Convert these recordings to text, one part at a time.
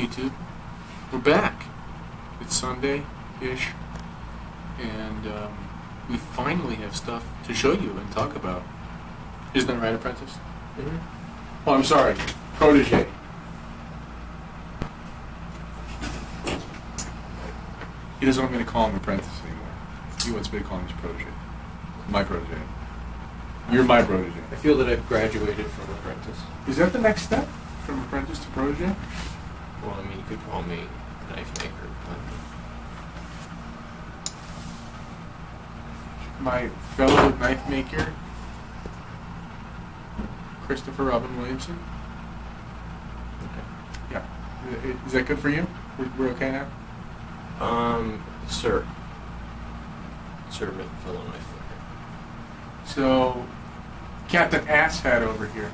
YouTube? We're back. It's Sunday-ish, and we finally have stuff to show you and talk about. Isn't that right, Apprentice? Mm-hmm. Oh, I'm sorry. Protege. He doesn't want me to call him Apprentice anymore. He wants me to call him his protege. My protege. You're my protege. I feel that I've graduated from apprentice. Is that the next step? From apprentice to protege? Well, I mean, you could call me knife maker. My fellow knife maker, Christopher Robin Williamson. Okay. Yeah. Is that good for you? We're okay now? Sir. Sir, fellow knife maker. So, Captain Asshat over here.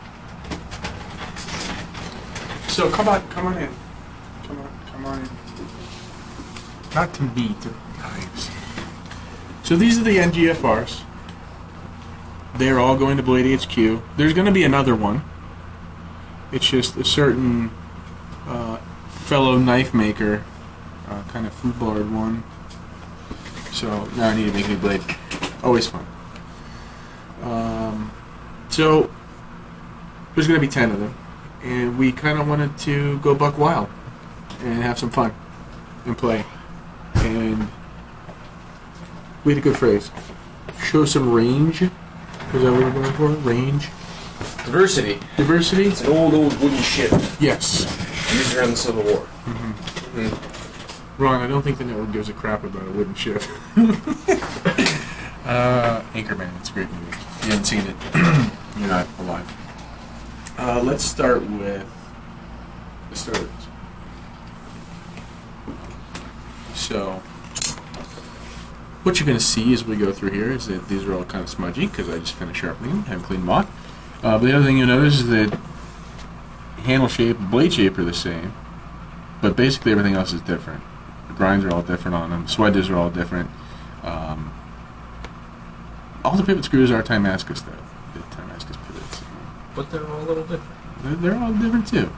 So come on in. Come on in. Not to me, to knives. So these are the NGFRs. They're all going to Blade HQ. There's going to be another one. It's just a certain fellow knife maker, kind of foolbarred one. So now I need to make a new blade. Always fun. So there's going to be 10 of them, and we kind of wanted to go buck wild and have some fun and play. And we had a good phrase. Show some range. Is that what we're going for? Range? Diversity. Diversity? It's an old wooden ship. Yes. Used around the Civil War. Mm-hmm. Mm-hmm. Ron, I don't think the network gives a crap about a wooden ship. Anchorman, it's a great movie. If you haven't seen it, you're not alive. Let's start with the stories. So, what you're going to see as we go through here is that these are all kind of smudgy because I just finished sharpening them, haven't cleaned them off. But the other thing you'll notice is that handle shape and blade shape are the same, but basically everything else is different. The grinds are all different on them, swedges are all different. All the pivot screws are Timascus though. The Timascus pivots. But they're all a little different. They're all different too.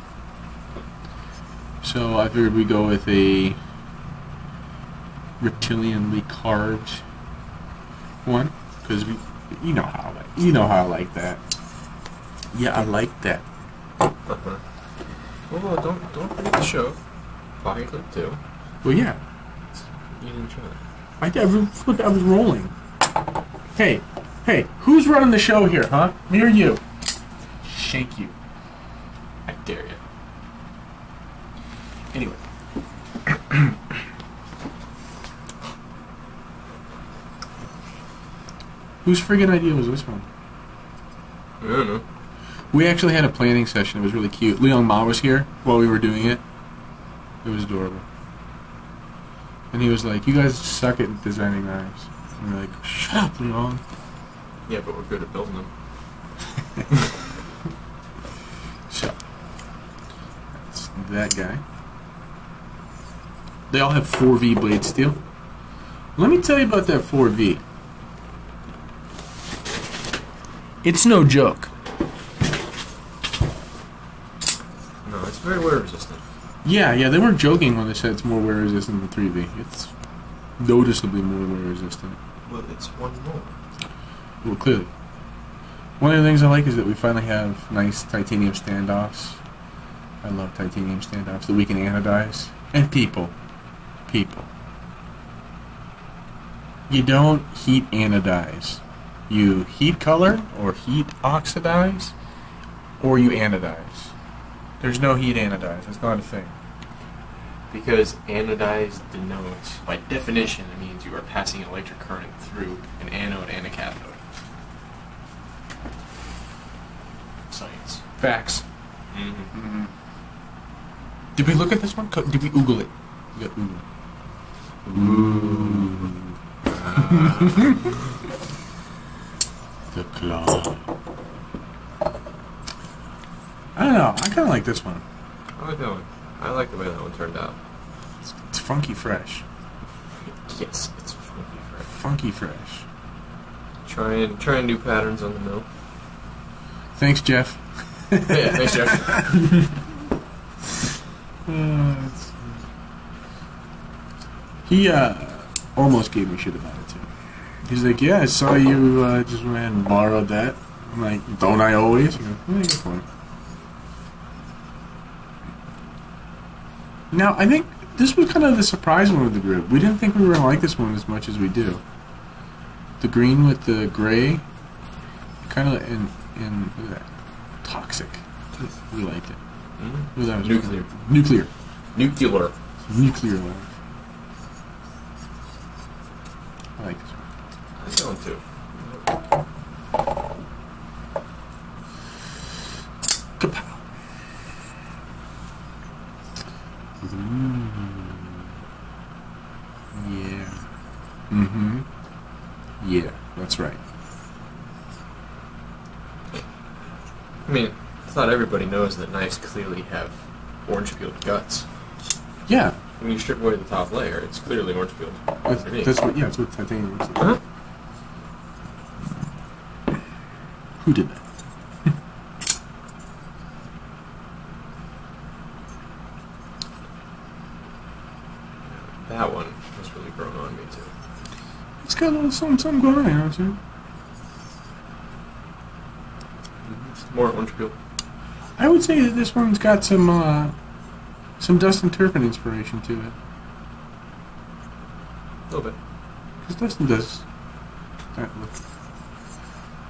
So I figured we'd go with a reptilianly carved one because you know how I like that. Yeah, I like that. Uh-huh. Well, don't forget to show pocket clip too. Well, yeah. You didn't show it. I was rolling. Hey, who's running the show here, huh? Me or you? Shank you. I dare you. Anyway. Whose friggin' idea was this one? I don't know. We actually had a planning session. It was really cute. Leon Ma was here while we were doing it. It was adorable. And he was like, "You guys suck at designing knives." And we're like, "Shut up, Leon." Yeah, but we're good at building them. So, that's that guy. They all have 4V blade steel. Let me tell you about that 4V. It's no joke. No, it's very wear resistant. Yeah, they weren't joking when they said it's more wear resistant than 3V. It's noticeably more wear resistant. Well, it's one more. Well, clearly. One of the things I like is that we finally have nice titanium standoffs. I love titanium standoffs that we can anodize. And people. You don't heat anodize. You heat color, or heat oxidize, or you anodize. There's no heat anodize. That's not a thing. Because anodized denotes, by definition, it means you are passing electric current through an anode and a cathode. Science. Facts. Mm-hmm. Mm-hmm. Did we look at this one? Did we oogle it? We got oogle. Ooh. The claw. I don't know. I kind of like this one. I like that one. I like the way that one turned out. It's funky fresh. Yes, it's funky fresh. Funky fresh. Trying new patterns on the mill. Thanks, Jeff. Yeah, thanks, Jeff. He almost gave me shit about it too. He's like, "Yeah, I saw you just went and borrowed that." I'm like, "Don't I always?" He goes, "Yeah, good point." Now, I think this was kind of the surprise one of the group. We didn't think we were going to like this one as much as we do. The green with the gray, kind of in what is that? Toxic. We liked it. Mm-hmm. That was Nuclear. Nuclear. Nuclear. Nuclear love. I like this one. I like that one too. Kapow. Yeah. Mm-hmm. Yeah, that's right. I mean, I thought everybody knows that knives clearly have orange-peeled guts. Yeah. When you strip away the top layer, it's clearly orange-peeled. That's what titanium looks like. Uh-huh. Who did that? That one was really growing on me, too. It's got a little something going on, you know what I'm saying? More orange-peeled. I would say that this one's got some Dustin Turpin inspiration to it. A little bit. Because Dustin does that with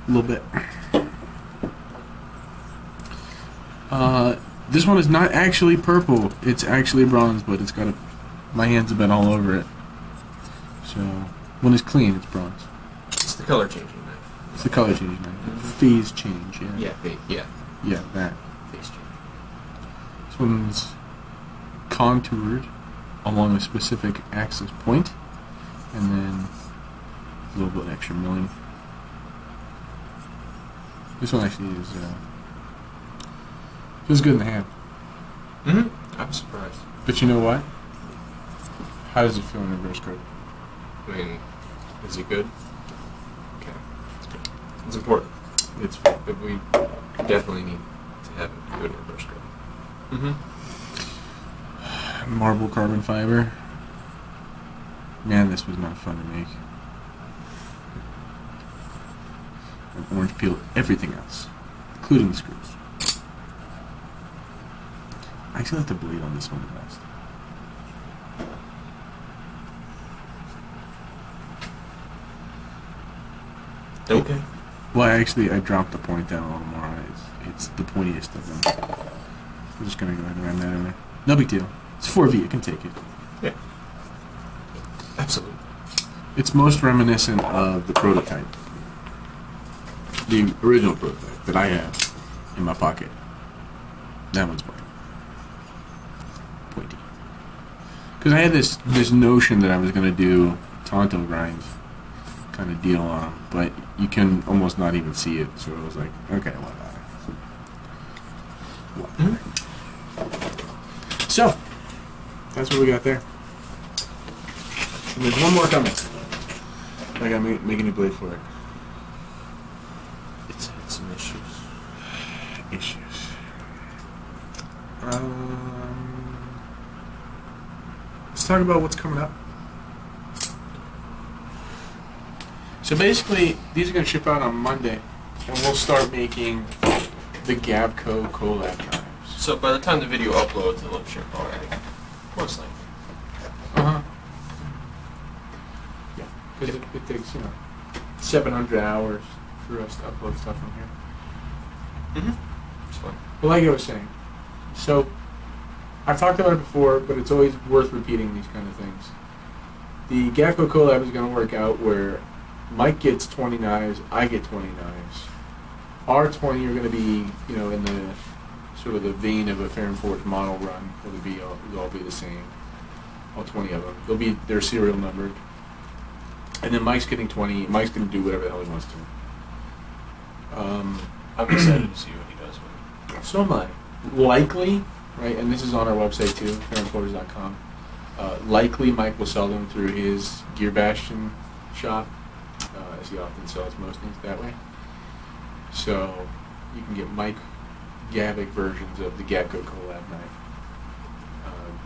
a little bit. This one is not actually purple. It's actually bronze, but it's got a... My hands have been all over it. So, when it's clean, it's bronze. It's the color changing knife. It's the color changing knife. Phase change, yeah. Yeah. Yeah, that. Phase change. This one's contoured along a specific axis point, and then a little bit extra milling. This one actually is feels good in the hand. Mm-hmm. I'm surprised. But you know what? How does it feel in reverse grip? I mean, is it good? Okay. It's important. It's But we definitely need to have it good in reverse grip. Mm-hmm. marble carbon fiber. Man, this was not fun to make. And orange peel everything else, including the screws. I actually like the bleed on this one the best. Okay. Well, I dropped the point down a little more on it. It's the pointiest of them. We're just gonna go ahead and run that in there. No big deal. It's 4V, it can take it. Yeah. Absolutely. It's most reminiscent of the prototype. The original prototype that I have in my pocket. That one's mine. Pointy. Because I had this notion that I was gonna do Tonto grinds kind of deal on them, but you can almost not even see it, so I was like, okay, whatever. So, that's what we got there. And there's one more coming. I gotta make a new blade for it. It's had some issues. Let's talk about what's coming up. So basically, these are going to ship out on Monday, and we'll start making the Gavco collab knives. So by the time the video uploads, it'll have shipped already. Most likely. Uh-huh. Yeah, because it takes, 700 hours for us to upload stuff from here. Mm-hmm. It's fun. Well, like I was saying, so I've talked about it before, but it's always worth repeating these kind of things. The Gavco collab is going to work out where Mike gets 20 knives, I get 20 knives. Our 20 are going to be, in the sort of the vein of a Fair and Forge model run. They'll all be the same, all 20 of them. They're serial numbered. And then Mike's getting 20. Mike's going to do whatever the hell he wants to. I'm excited to see what he does with it. So am I. Likely, right, and this is on our website too, fairandforge.com. Likely Mike will sell them through his Gear Bastion shop, as he often sells most things that way. So you can get Mike Gavick versions of the Gavco collab knife.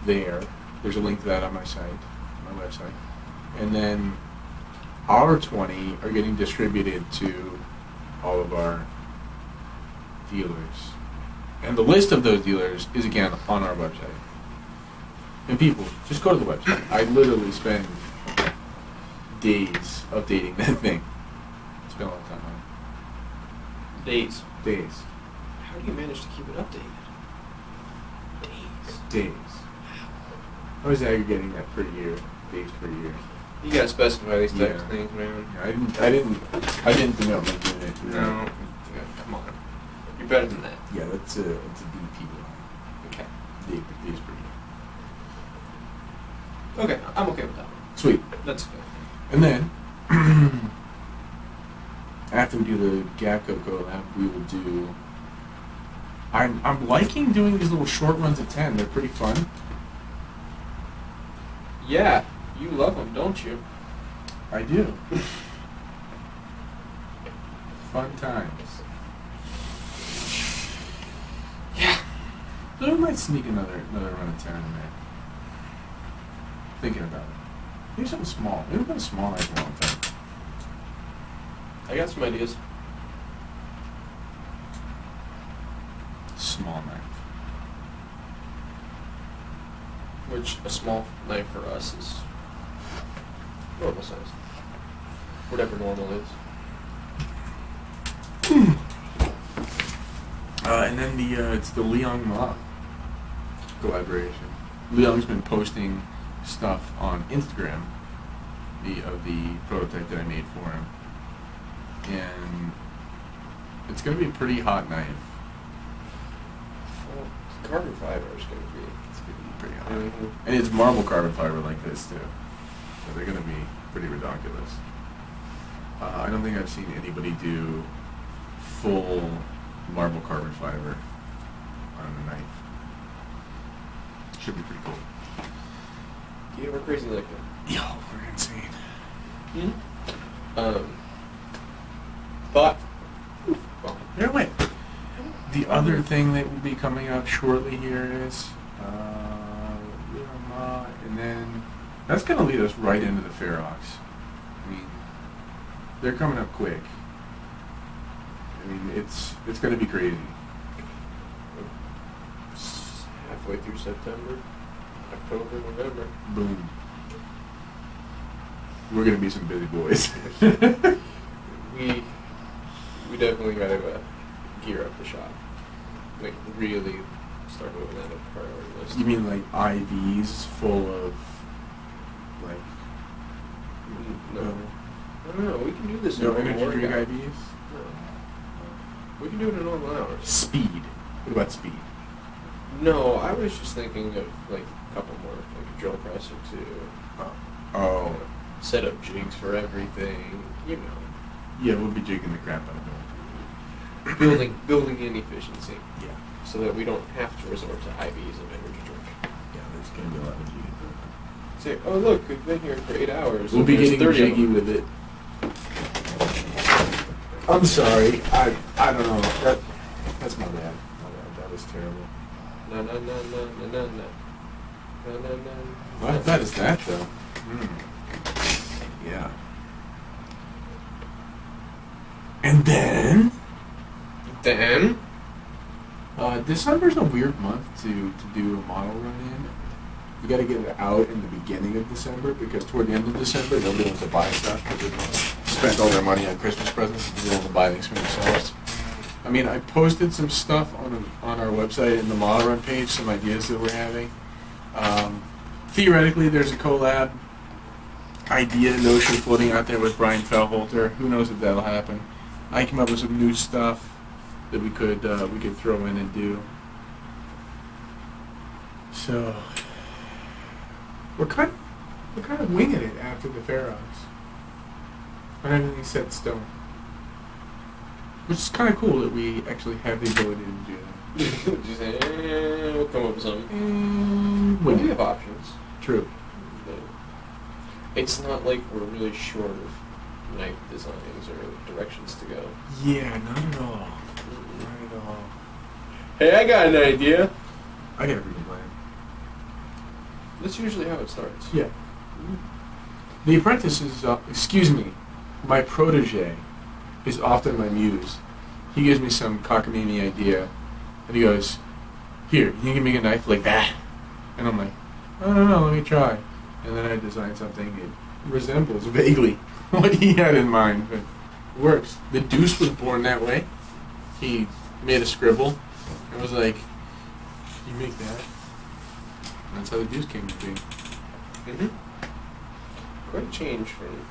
there. There's a link to that on my site, my website. And then our 20 are getting distributed to all of our dealers. And the list of those dealers is again on our website. And people, just go to the website. I literally spend days updating that thing. Spend a lot of time on it. Days. Days. How do you manage to keep it updated? Days. I was aggregating that per year, days per year. You gotta specify these types Yeah. of things, man. Yeah, I didn't denote my unit. No. Yeah, come on. You're better than that. Yeah, that's a DP. Okay. Days per year. Okay, I'm okay with that one. Sweet. That's good. And then after we do the Gapco collab, we will do. I'm liking doing these little short runs at 10. They're pretty fun. Yeah, you love them, don't you? I do. Fun times. Yeah. So we might sneak another run at 10 in there. Thinking about it. Maybe something small. Maybe we've been small like a long time. I got some ideas. Small knife. Which a small knife for us is normal size. Whatever normal is. And then it's the Liang Ma collaboration. Liang's been posting stuff on Instagram of the prototype that I made for him, and it's going to be a pretty hot knife. Well, carbon fiber is going to be. It's going to be pretty hot, Mm-hmm. and it's marble carbon fiber like this too, so they're going to be pretty ridiculous. I don't think I've seen anybody do full marble carbon fiber on a knife. Should be pretty cool. You ever crazy like that? Yo, we're insane. Thought. Here, wait. The other thing that will be coming up shortly here is, and then that's going to lead us right into the Ferox. I mean, they're coming up quick. I mean, it's going to be crazy. Halfway through September, October, November. Boom. We're going to be some busy boys. We definitely got to gear up the shop. Like really start moving that up the priority list. You mean like IVs full of, like, No. No, we can do this in no normal energy drink workout. IVs? No. We can do it in normal hours. Speed. What about speed? No, I was just thinking of like a couple more, like a drill press or two. Oh. Set up jigs for everything, you know. Yeah, we'll be jigging the crap out of it. Building in efficiency, Yeah. so that we don't have to resort to IVs of energy drink. Yeah, there's going to be a lot of jigging. Say, oh look, we've been here for 8 hours. We'll be and there's getting 30 of jiggy them. with it. I'm sorry. I don't know. That's my bad. My bad. That was terrible. No, no, no, no, no, no, no. No, no, no. What bad is that, though? Yeah. And then Then? December's a weird month to do a model run in. You got to get it out in the beginning of December, because toward the end of December nobody wants to buy stuff because they spent all their money on Christmas presents and they want to buy things for themselves. I mean, I posted some stuff on our website in the model run page, some ideas that we're having. Theoretically, there's a collab idea notion floating out there with Brian Fellholter. Who knows if that'll happen? I came up with some new stuff that we could throw in and do. So we're kind of winging it after the Ferox. And everything's set in stone. Which is kind of cool that we actually have the ability to do that. Just say, we'll come up with something. And We wing do it. have options. True. But it's not like we're really short of knife designs or directions to go. Yeah, not at all. Not at all. Hey, I got an idea. I got a freaking plan. That's usually how it starts. Yeah. The Apprentice is, excuse me, my protege is often my muse. He gives me some cockamamie idea, and he goes, "Here, you can make a knife like that." And I'm like, "I don't know, let me try." And then I design something that resembles vaguely what he had in mind, but it works. The Deuce was born that way. He made a scribble and was like, "You make that?" And that's how the Deuce came to be. Mm-hmm. Quite a change from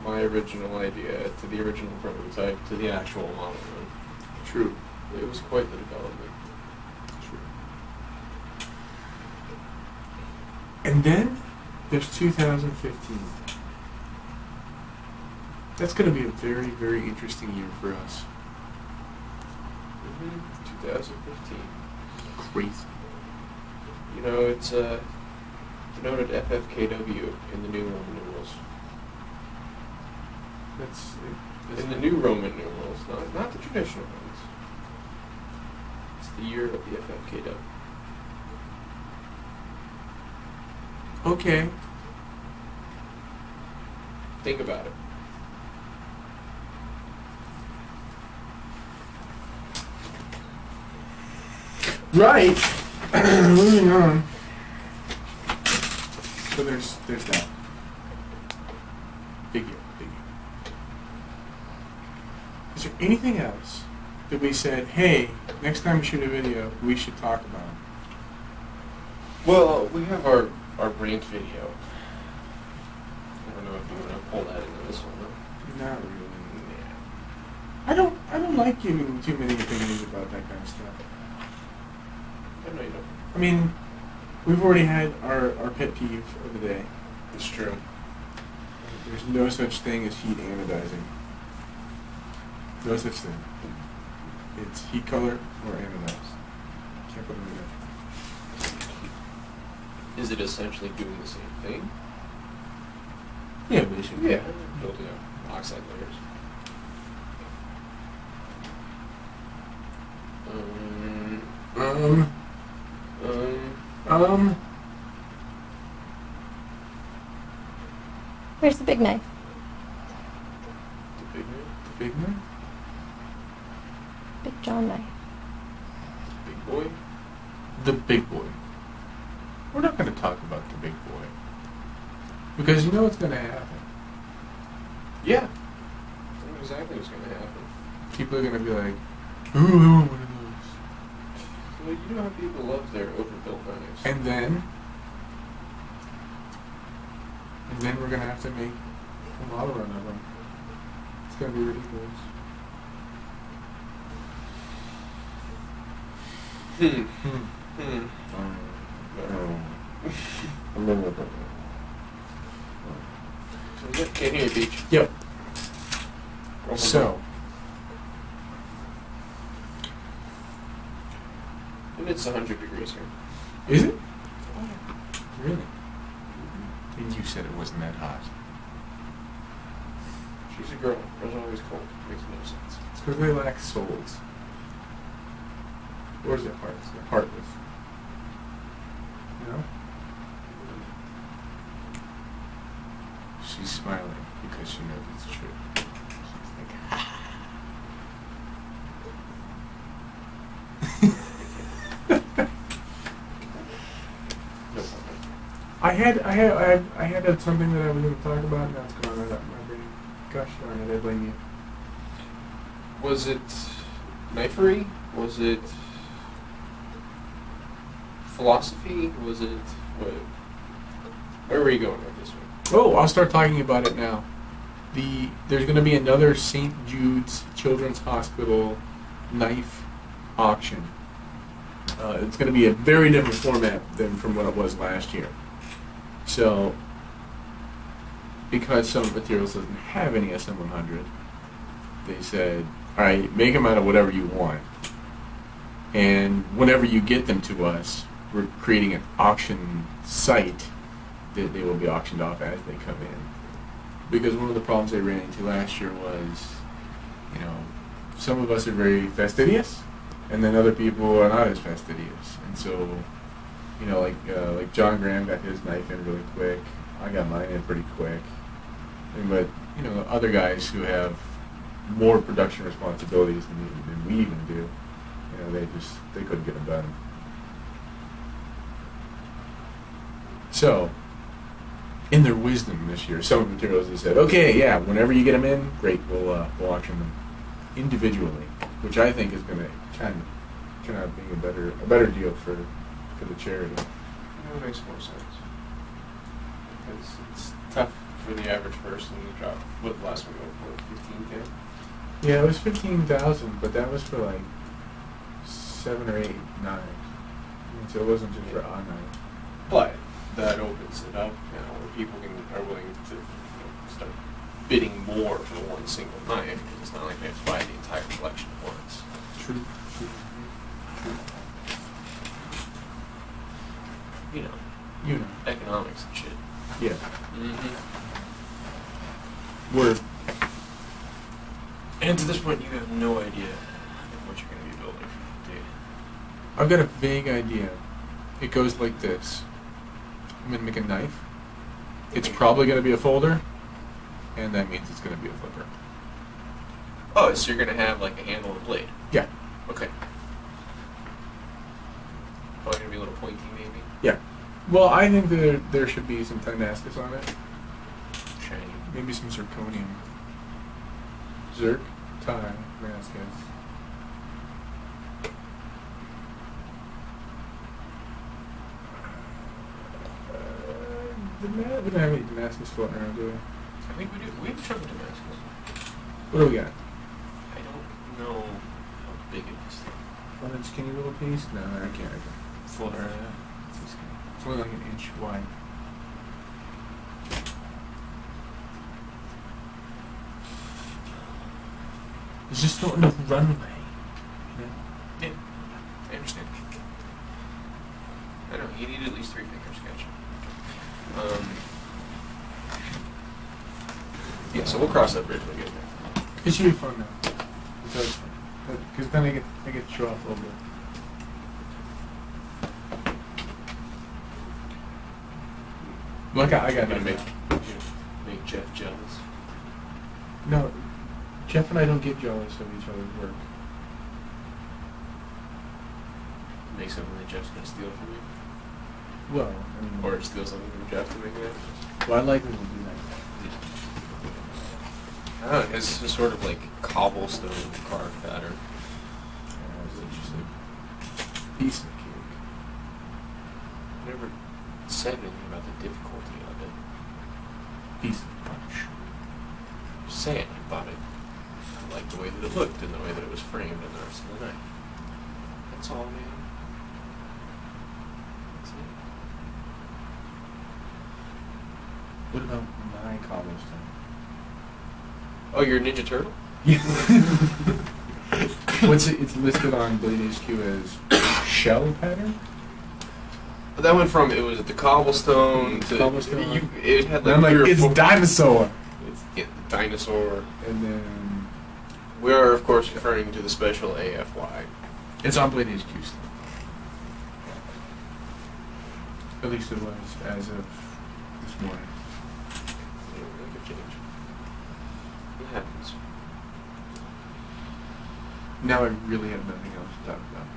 my original idea to the original prototype to the actual model run. True. It was quite the development. True. And then there's 2015. That's going to be a very, very interesting year for us. 2015. Crazy. You know, it's denoted FFKW in the new Roman numerals. That's In the new Roman numerals, not the traditional ones. It's the year of the FFKW. okay. Think about it. Right. Moving on. So there's that. Figure. Is there anything else that we said, hey, next time we shoot a video, we should talk about? Well, we have our ranked video. I don't know if you want to pull that into this one, though. Not really. Yeah. I don't like giving too many opinions about that kind of stuff. I know you don't. I mean, we've already had our pet peeve of the day. It's true. There's no such thing as heat anodizing. No such thing. It's heat color or anodize. Can't put them together. Is it essentially doing the same thing? Yeah, basically. Yeah, building up oxide layers. Where's the big knife? The big man, The big one? Big John knife. big boy. The big boy. We're not going to talk about the big boy. Because you know what's going to happen. Yeah. I know exactly what's going to happen. People are going to be like, ooh, I want one of those. Well, you know how people love their overbuilt knives. And then we're going to have to make a model run of them. It's going to be ridiculous. So, can't hear you, Beach. Yep. Roll So, and it's 100 degrees here. is it? Really? And you said it wasn't that hot. She's a girl. Girls are always cold. Makes no sense. It's because they lack souls. Or is it hearts? They're heartless. You know? She's smiling because she knows it's true. She's like, No problem. I had something that I was going to talk about. Now it's gone right out of my brain. Gosh darn it! I blame you. Was it knifery? Was it philosophy? Was it what? Where were you going with this one? Oh, I'll start talking about it now. There's going to be another St. Jude's Children's Hospital knife auction. It's going to be a very different format than from what it was last year. So, because some materials doesn't have any SM100, they said, all right, make them out of whatever you want. And whenever you get them to us, we're creating an auction site that they will be auctioned off as they come in. Because one of the problems they ran into last year was, you know, some of us are very fastidious, and then other people are not as fastidious. And so You know, like John Graham got his knife in really quick. I got mine in pretty quick. But you know, other guys who have more production responsibilities than we even do, you know, they couldn't get them done. So, in their wisdom this year, some materials they said, okay, yeah, whenever you get them in, great, we'll auction them individually, which I think is going to kind of be a better deal for the charity. That makes more sense. Because it's tough for the average person to drop. What the last one go for? 15K? Yeah, it was 15,000, but that was for like 7 or 8 knives. So it wasn't just for a knife. But that opens it up now where people are willing to start bidding more for the one single knife because it's not like they have to buy the entire collection at once. True. You know. Economics and shit. Yeah. Mm-hmm. Word. And to this point, you have no idea what you're going to be building, do you? I've got a vague idea. It goes like this. I'm going to make a knife. It's probably going to be a folder, and that means it's going to be a flipper. Oh, so you're going to have like a handle and a blade? Yeah. Okay. Probably going to be a little pointy, maybe? Yeah. Well, I think there should be some Damascus on it. Shiny. Maybe some zirconium. Zirc, Damascus. We don't have any Damascus floating around, do we? I think we do. We have a chunk of Damascus. What do we got? I don't know how big it is. 1 inch skinny little piece? No, I can't. Full It's only like an inch wide. There's just not enough runway. You know? Yeah, I understand. I don't know, you need at least 3 finger sketch. Yeah, so we'll cross that bridge when we get there. It should be fun now. Because then I get to show off a little bit. Look, I got gonna nothing. make Jeff jealous. No, Jeff and I don't get jealous of each other's work. Make something that Jeff's gonna steal from you, Well, I mean, or steal something from Jeff to make that. well, I like when we do that. I don't know, it's sort of like cobblestone carved pattern. Yeah, it's interesting. Piece of cake. Never said anything about the difficulty of it. Piece of punch. Just saying, I thought I liked the way that it looked and the way that it was framed and the rest of the night. That's all, man. That's it. What about my cobblestone? Oh, you're a Ninja Turtle? Yeah. What's it? It's listed on Blade HQ as shell pattern. That went from it was the cobblestone to Cobblestone. it had And like I'm like, 3 or it's 4 dinosaur. It's the dinosaur. And then We are of course referring to the special AFY. it's on Blade HQ still. At least it was as of this morning. That could change. It happens. Now I really have nothing else to talk about.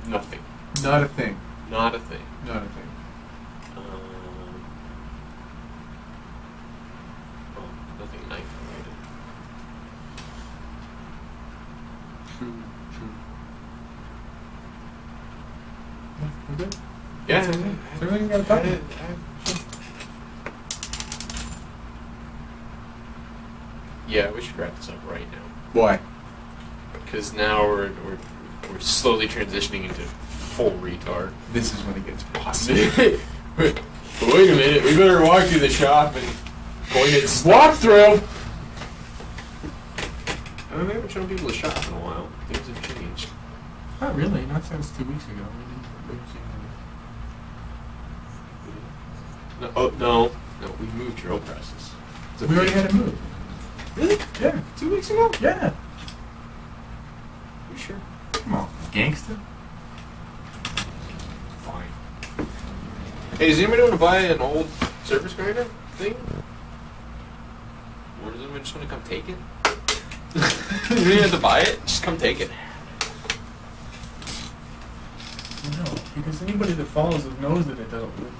Nothing. Not a thing. Not a thing. Not a thing. Well, nothing knife related. True. Yeah, we're good. Yeah. That's it. Is everything you gotta talk about? Yeah, we should wrap this up right now. Why? Because now we're slowly transitioning into full retard. This is when it gets awesome. Wait a minute, we better walk through the shop and point at Walk through! I mean, we haven't shown people the shop in a while. Things have changed. Not really, not since 2 weeks ago. We didn't see No, we moved drill presses. It's a we already big- had it moved. Really? Yeah. 2 weeks ago? Yeah. You sure? Come on, gangster. Hey, does anybody want to buy an old surface grinder thing? Or does anyone just want to come take it? You don't even have to buy it. Just come take it. No, because anybody that follows it knows that it doesn't work.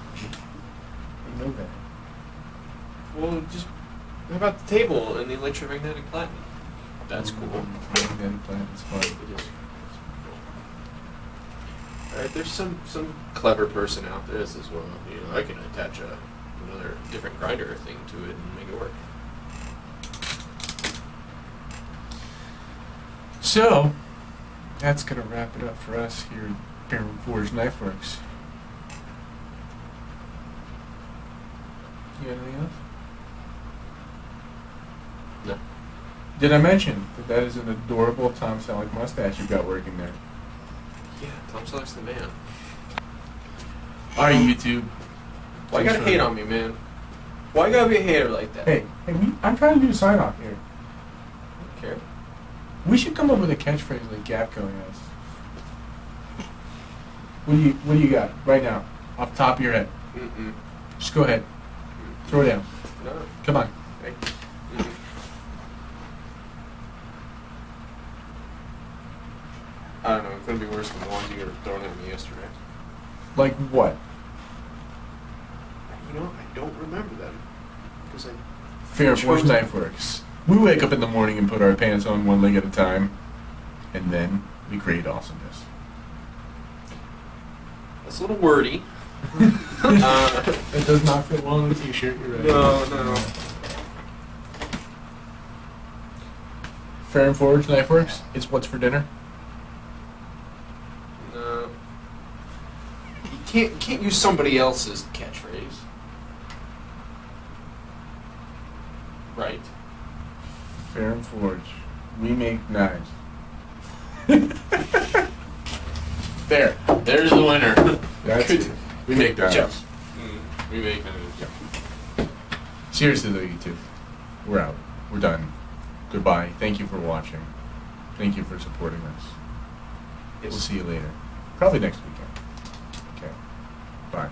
They know that. Well, just what about the table and the electromagnetic platinum? That's cool. Magnetic platinum's fun. It is. Alright, there's some clever person out there that says, well, you know, I can attach another different grinder thing to it and make it work. So, that's going to wrap it up for us here at Fairman Forge Knife Works. You got anything else? No. Did I mention that is an adorable Tom Selleck mustache you've got working there? Yeah, Tom Selleck's the man. Alright, YouTube. Why you gotta hate on me, man? Why you gotta be a hater like that? Hey, I'm trying to do a sign off here. I don't care. We should come up with a catchphrase like Gapco has. What do you got right now, off the top of your head? Mm-mm. Just go ahead. Throw it down. No. Come on. Hey. I don't know, it couldn't be worse than the ones you were throwing at me yesterday. Like what? You know, I don't remember them. Because I... Fair Forge Knife Works. We wake up in the morning and put our pants on one leg at a time, and then we create awesomeness. That's a little wordy. It does not fit well on a t-shirt, you're right. No. Fair and Forge Knife Works, it's what's for dinner. No. You can't use somebody else's catchphrase. Right. Fair and Forge, we make knives. There. There's the winner. That's it. We make knives. Joke. We make knives. Seriously though, YouTube, we're out. We're done. Goodbye. Thank you for watching. Thank you for supporting us. Yes. We'll see you later. Probably next weekend. Okay. Bye.